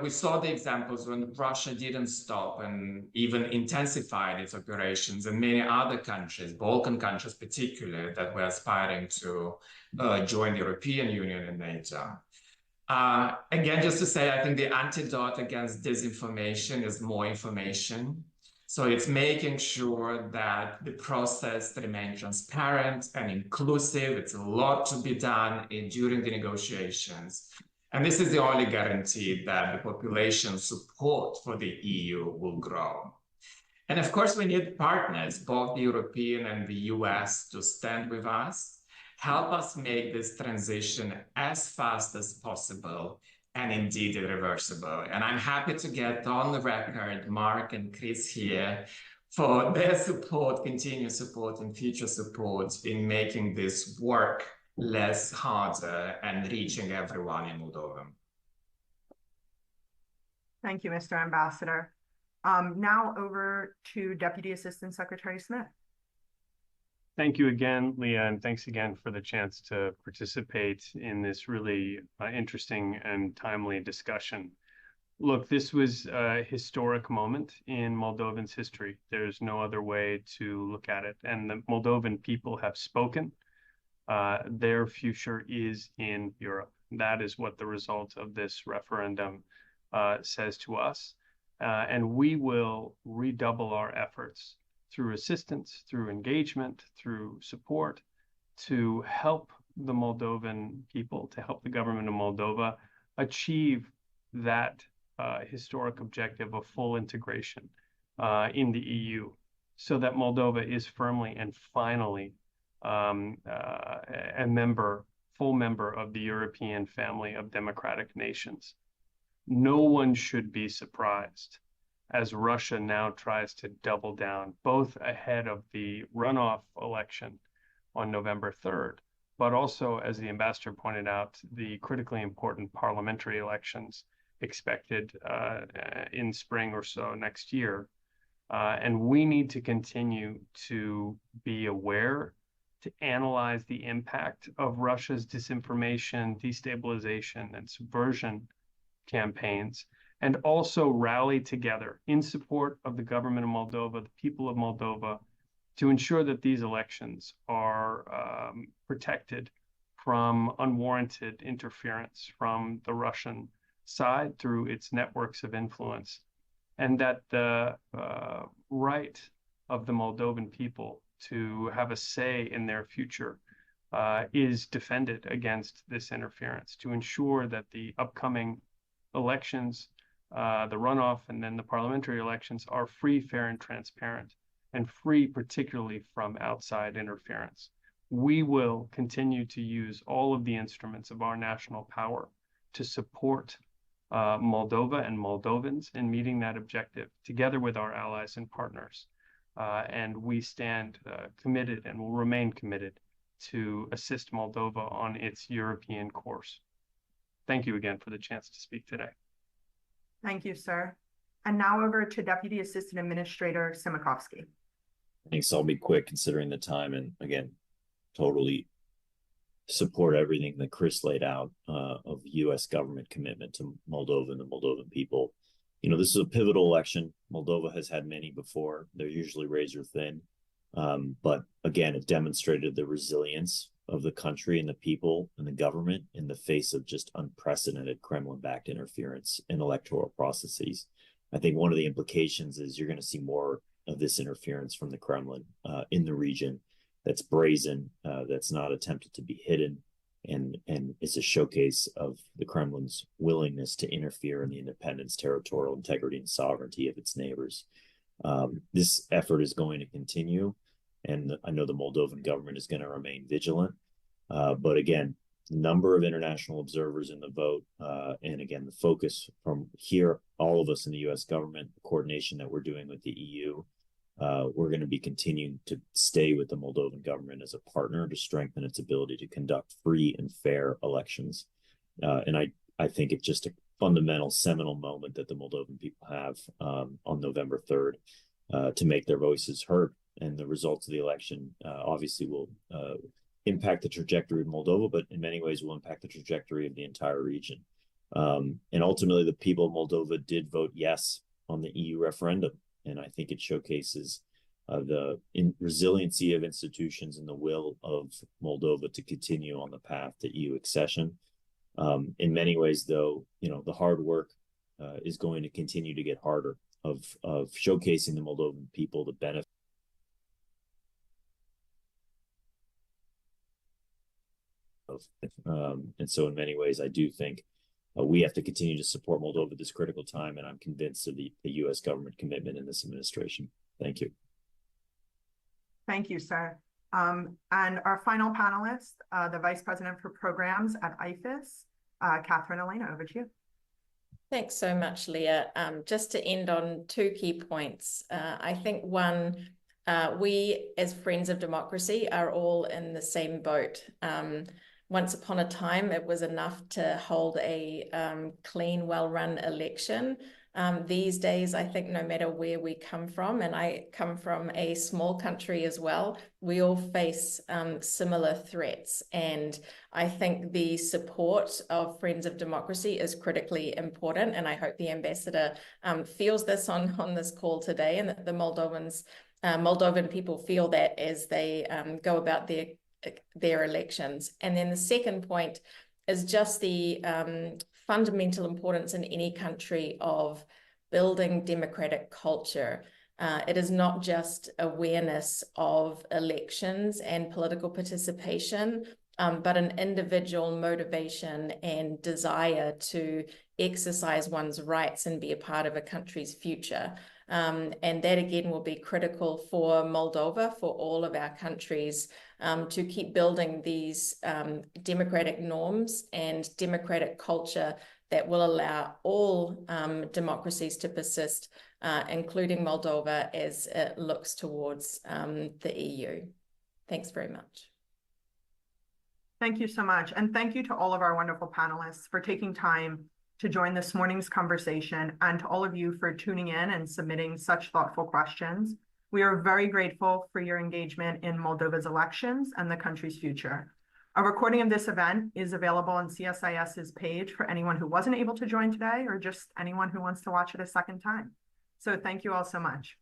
we saw the examples when Russia didn't stop and even intensified its operations, and many other countries, Balkan countries particularly, that were aspiring to join the European Union and NATO. Again, just to say, I think the antidote against disinformation is more information. So it's making sure that the process remains transparent and inclusive. It's a lot to be done during the negotiations. And this is the only guarantee that the population support for the EU will grow. And of course, we need partners, both the European and the US, to stand with us, help us make this transition as fast as possible and indeed irreversible. And I'm happy to get on the record Mark and Chris here for their support, continued support and future support in making this work less harder and reaching everyone in Moldova. Thank you, Mr. Ambassador. Now over to Deputy Assistant Secretary Smith. Thank you again, Leah, and thanks again for the chance to participate in this really interesting and timely discussion. Look, this was a historic moment in Moldovan's history. There's no other way to look at it. And the Moldovan people have spoken. Their future is in Europe. That is what the result of this referendum says to us. And we will redouble our efforts through assistance, through engagement, through support, to help the Moldovan people, to help the government of Moldova achieve that historic objective of full integration in the EU, so that Moldova is firmly and finally a full member of the European family of democratic nations. No one should be surprised as Russia now tries to double down, both ahead of the runoff election on November 3rd, but also, as the ambassador pointed out, the critically important parliamentary elections expected in spring or so next year. And we need to continue to be aware, to analyze the impact of Russia's disinformation, destabilization, and subversion campaigns, and also rally together in support of the government of Moldova, the people of Moldova, to ensure that these elections are protected from unwarranted interference from the Russian side through its networks of influence, and that the right of the Moldovan people to have a say in their future is defended against this interference, to ensure that the upcoming elections, the runoff and then the parliamentary elections, are free, fair, and transparent, and free particularly from outside interference. We will continue to use all of the instruments of our national power to support Moldova and Moldovans in meeting that objective, together with our allies and partners. And we stand committed and will remain committed to assist Moldova on its European course. Thank you again for the chance to speak today. Thank you, sir. And now over to Deputy Assistant Administrator Simakovsky. Thanks. I'll be quick considering the time, and again, totally support everything that Chris laid out of U.S. government commitment to Moldova and the Moldovan people. This is a pivotal election. Moldova has had many before. They're usually razor thin. But again, it demonstrated the resilience of the country and the people and the government in the face of just unprecedented Kremlin-backed interference in electoral processes. I think one of the implications is you're going to see more of this interference from the Kremlin in the region. That's brazen, that's not attempted to be hidden, and is a showcase of the Kremlin's willingness to interfere in the independence, territorial integrity, and sovereignty of its neighbors. This effort is going to continue, and I know the Moldovan government is going to remain vigilant. But again, number of international observers in the vote, and again, the focus from here, all of us in the U.S. government, the coordination that we're doing with the EU, we're going to be continuing to stay with the Moldovan government as a partner to strengthen its ability to conduct free and fair elections. And I think it's just a fundamental seminal moment that the Moldovan people have on November 3rd to make their voices heard. And the results of the election obviously will impact the trajectory of Moldova, but in many ways will impact the trajectory of the entire region. And ultimately, the people of Moldova did vote yes on the EU referendum. And I think it showcases the resiliency of institutions and the will of Moldova to continue on the path to EU accession. In many ways, though, the hard work is going to continue to get harder of showcasing the Moldovan people the benefit. And so in many ways, I do think we have to continue to support Moldova at this critical time, and I'm convinced of the U.S. government commitment in this administration. Thank you. Thank you, sir. And our final panelist, the Vice President for Programs at IFES, Katherine Ellena, over to you. Thanks so much, Leah. Just to end on two key points. I think one, we as Friends of Democracy are all in the same boat. Once upon a time, it was enough to hold a clean, well-run election. These days, I think no matter where we come from, and I come from a small country as well, we all face similar threats. And I think the support of Friends of Democracy is critically important. And I hope the ambassador feels this on this call today, and that the Moldovan people feel that as they go about their elections. And then the second point is just the fundamental importance in any country of building democratic culture. It is not just awareness of elections and political participation, but an individual motivation and desire to exercise one's rights and be a part of a country's future. And that again will be critical for Moldova, for all of our countries, to keep building these democratic norms and democratic culture that will allow all democracies to persist, including Moldova, as it looks towards the EU. Thanks very much. Thank you so much. And thank you to all of our wonderful panelists for taking time to join this morning's conversation, and to all of you for tuning in and submitting such thoughtful questions. We are very grateful for your engagement in Moldova's elections and the country's future. A recording of this event is available on CSIS's page for anyone who wasn't able to join today, or just anyone who wants to watch it a second time. So thank you all so much.